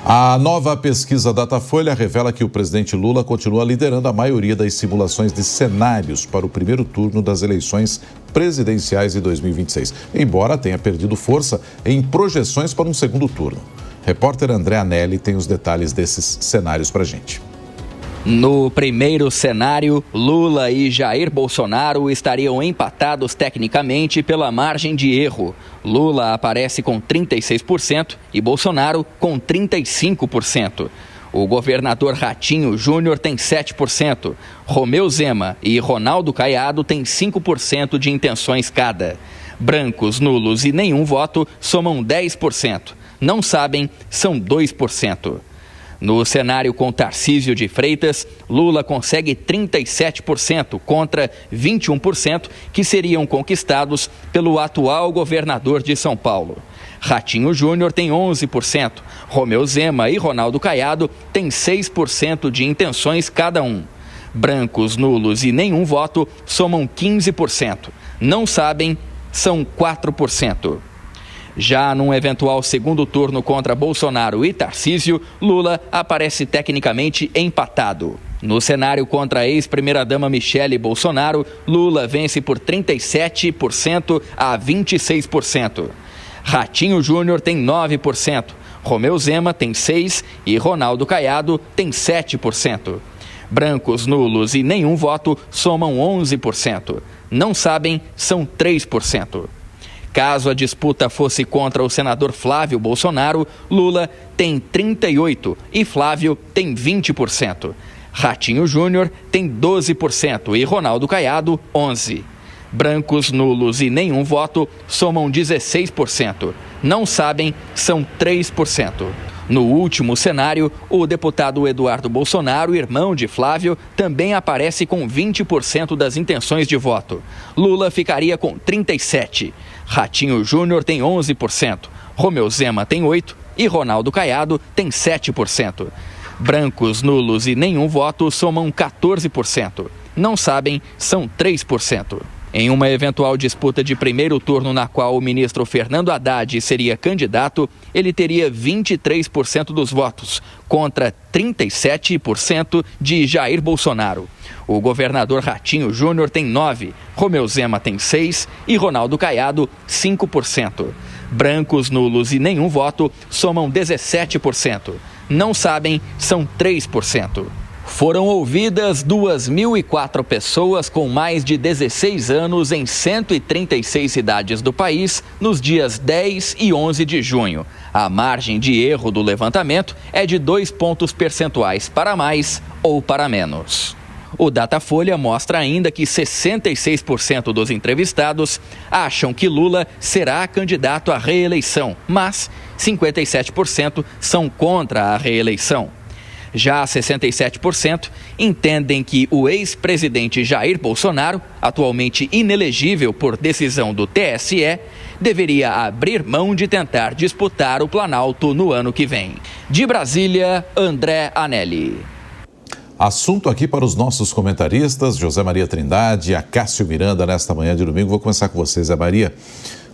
A nova pesquisa Datafolha revela que o presidente Lula continua liderando a maioria das simulações de cenários para o primeiro turno das eleições presidenciais de 2026, embora tenha perdido força em projeções para um segundo turno. Repórter André Anelli tem os detalhes desses cenários para a gente. No primeiro cenário, Lula e Jair Bolsonaro estariam empatados tecnicamente pela margem de erro. Lula aparece com 36% e Bolsonaro com 35%. O governador Ratinho Júnior tem 7%. Romeu Zema e Ronaldo Caiado têm 5% de intenções cada. Brancos, nulos e nenhum voto somam 10%. Não sabem, são 2%. No cenário com Tarcísio de Freitas, Lula consegue 37% contra 21% que seriam conquistados pelo atual governador de São Paulo. Ratinho Júnior tem 11%, Romeu Zema e Ronaldo Caiado têm 6% de intenções cada um. Brancos, nulos e nenhum voto somam 15%. Não sabem, são 4%. Já num eventual segundo turno contra Bolsonaro e Tarcísio, Lula aparece tecnicamente empatado. No cenário contra a ex-primeira-dama Michele Bolsonaro, Lula vence por 37% a 26%. Ratinho Júnior tem 9%, Romeu Zema tem 6% e Ronaldo Caiado tem 7%. Brancos, nulos e nenhum voto somam 11%. Não sabem, são 3%. Caso a disputa fosse contra o senador Flávio Bolsonaro, Lula tem 38% e Flávio tem 20%. Ratinho Júnior tem 12% e Ronaldo Caiado 11%. Brancos, nulos e nenhum voto somam 16%. Não sabem, são 3%. No último cenário, o deputado Eduardo Bolsonaro, irmão de Flávio, também aparece com 20% das intenções de voto. Lula ficaria com 37%. Ratinho Júnior tem 11%. Romeu Zema tem 8% e Ronaldo Caiado tem 7%. Brancos, nulos e nenhum voto somam 14%. Não sabem, são 3%. Em uma eventual disputa de primeiro turno na qual o ministro Fernando Haddad seria candidato, ele teria 23% dos votos, contra 37% de Jair Bolsonaro. O governador Ratinho Júnior tem 9%, Romeu Zema tem 6% e Ronaldo Caiado 5%. Brancos, nulos e nenhum voto somam 17%. Não sabem, são 3%. Foram ouvidas 2.004 pessoas com mais de 16 anos em 136 cidades do país nos dias 10 e 11 de junho. A margem de erro do levantamento é de 2 pontos percentuais para mais ou para menos. O Datafolha mostra ainda que 66% dos entrevistados acham que Lula será candidato à reeleição, mas 57% são contra a reeleição. Já 67% entendem que o ex-presidente Jair Bolsonaro, atualmente inelegível por decisão do TSE, deveria abrir mão de tentar disputar o Planalto no ano que vem. De Brasília, André Anelli. Assunto aqui para os nossos comentaristas, José Maria Trindade e Acácio Miranda, nesta manhã de domingo. Vou começar com você, Zé Maria.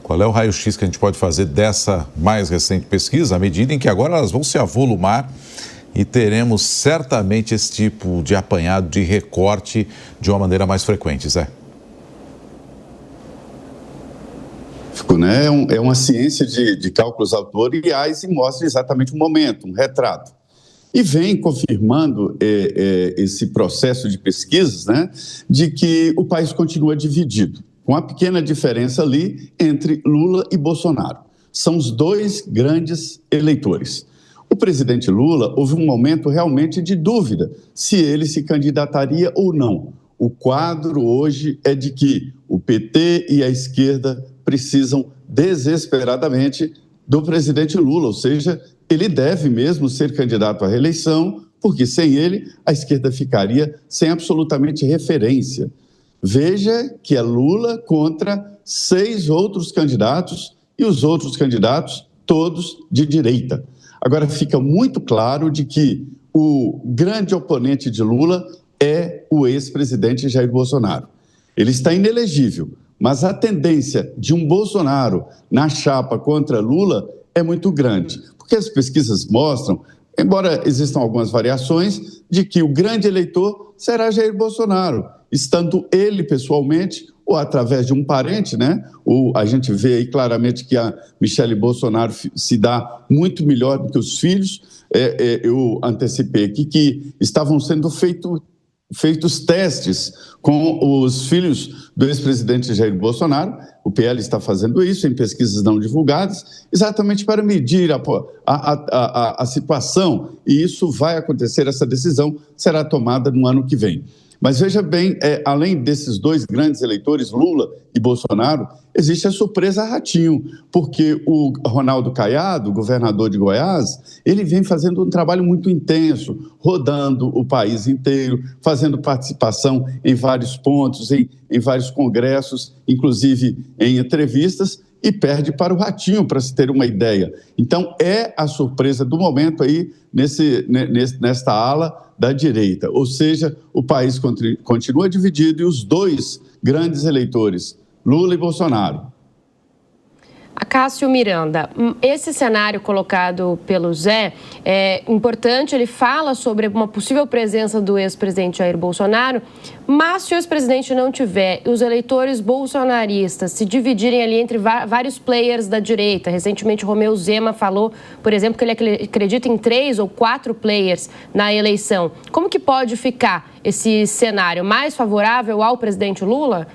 Qual é o raio-x que a gente pode fazer dessa mais recente pesquisa, à medida em que agora elas vão se avolumar e teremos certamente esse tipo de apanhado, de recorte, de uma maneira mais frequente, Zé? Né? É uma ciência de cálculos autoriais e mostra exatamente o momento, um retrato. E vem confirmando esse processo de pesquisas, né, de que o país continua dividido, com uma pequena diferença ali entre Lula e Bolsonaro. São os dois grandes eleitores. O presidente Lula, houve um momento realmente de dúvida se ele se candidataria ou não. O quadro hoje é de que o PT e a esquerda precisam desesperadamente do presidente Lula, ou seja, ele deve mesmo ser candidato à reeleição, porque sem ele a esquerda ficaria sem absolutamente referência. Veja que é Lula contra 6 outros candidatos e os outros candidatos todos de direita. Agora, fica muito claro de que o grande oponente de Lula é o ex-presidente Jair Bolsonaro. Ele está inelegível, mas a tendência de um Bolsonaro na chapa contra Lula é muito grande, Porque as pesquisas mostram, embora existam algumas variações, de que o grande eleitor será Jair Bolsonaro, estando ele pessoalmente ou através de um parente, né? A gente vê aí claramente que a Michele Bolsonaro se dá muito melhor do que os filhos. Eu antecipei aqui que estavam sendo feitos testes com os filhos do ex-presidente Jair Bolsonaro. O PL está fazendo isso em pesquisas não divulgadas, exatamente para medir a situação, e isso vai acontecer, essa decisão será tomada no ano que vem. Mas veja bem, além desses dois grandes eleitores, Lula e Bolsonaro, existe a surpresa Ratinho, porque o Ronaldo Caiado, governador de Goiás, ele vem fazendo um trabalho muito intenso, rodando o país inteiro, fazendo participação em vários pontos, em vários congressos, inclusive em entrevistas, e perde para o Ratinho, para se ter uma ideia. Então, é a surpresa do momento aí nesta ala da direita. Ou seja, o país continua dividido e os dois grandes eleitores, Lula e Bolsonaro. Cássio Miranda, esse cenário colocado pelo Zé é importante, ele fala sobre uma possível presença do ex-presidente Jair Bolsonaro, mas se o ex-presidente não tiver e os eleitores bolsonaristas se dividirem ali entre vários players da direita, recentemente Romeu Zema falou, por exemplo, que ele acredita em 3 ou 4 players na eleição. Como que pode ficar esse cenário mais favorável ao presidente Lula?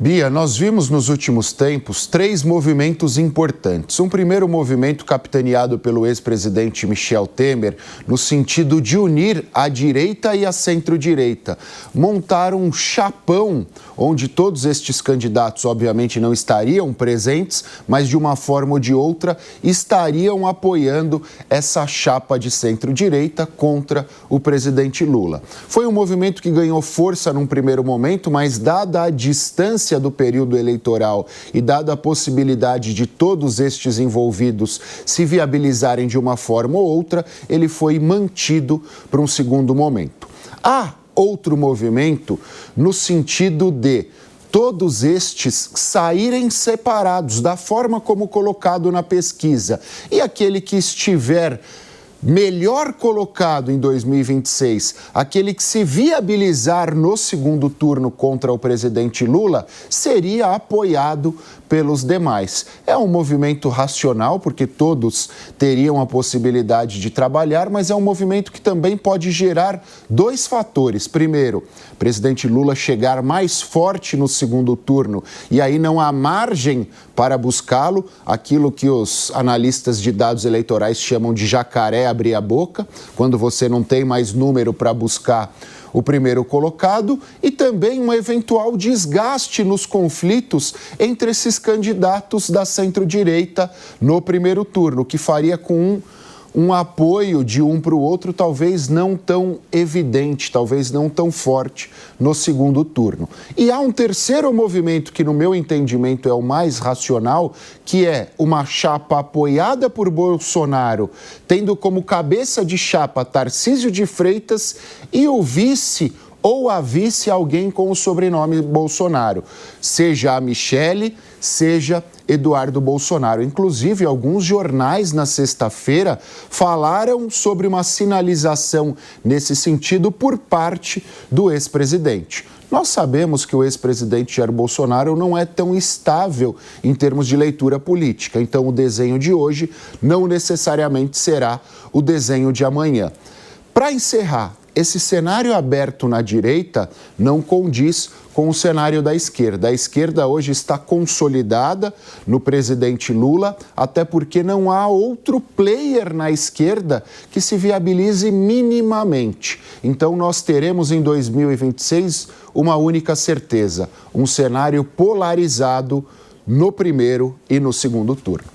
Bia, nós vimos nos últimos tempos 3 movimentos importantes. Um primeiro movimento capitaneado pelo ex-presidente Michel Temer, no sentido de unir a direita e a centro-direita. Montar um chapão, onde todos estes candidatos, obviamente, não estariam presentes, mas de uma forma ou de outra estariam apoiando essa chapa de centro-direita contra o presidente Lula. Foi um movimento que ganhou força num primeiro momento, mas dada a distância do período eleitoral e dada a possibilidade de todos estes envolvidos se viabilizarem de uma forma ou outra, ele foi mantido para um segundo momento. Há outro movimento no sentido de todos estes saírem separados da forma como colocado na pesquisa, e aquele que estiver melhor colocado em 2026, aquele que se viabilizar no segundo turno contra o presidente Lula, seria apoiado pelos demais. É um movimento racional, porque todos teriam a possibilidade de trabalhar, mas é um movimento que também pode gerar 2 fatores. Primeiro, o presidente Lula chegar mais forte no segundo turno, e aí não há margem para buscá-lo, aquilo que os analistas de dados eleitorais chamam de jacaré abrir a boca, quando você não tem mais número para buscar o primeiro colocado, e também um eventual desgaste nos conflitos entre esses candidatos da centro-direita no primeiro turno, que faria com um apoio de um para o outro talvez não tão evidente, talvez não tão forte no segundo turno. E há um terceiro movimento que, no meu entendimento, é o mais racional, que é uma chapa apoiada por Bolsonaro, tendo como cabeça de chapa Tarcísio de Freitas e o vice ou a vice alguém com o sobrenome Bolsonaro, seja a Michele, seja Eduardo Bolsonaro. Inclusive, alguns jornais na sexta-feira falaram sobre uma sinalização nesse sentido por parte do ex-presidente. Nós sabemos que o ex-presidente Jair Bolsonaro não é tão estável em termos de leitura política, então o desenho de hoje não necessariamente será o desenho de amanhã. Para encerrar, esse cenário aberto na direita não condiz com o cenário da esquerda. A esquerda hoje está consolidada no presidente Lula, até porque não há outro player na esquerda que se viabilize minimamente. Então nós teremos em 2026 uma única certeza, um cenário polarizado no primeiro e no segundo turno.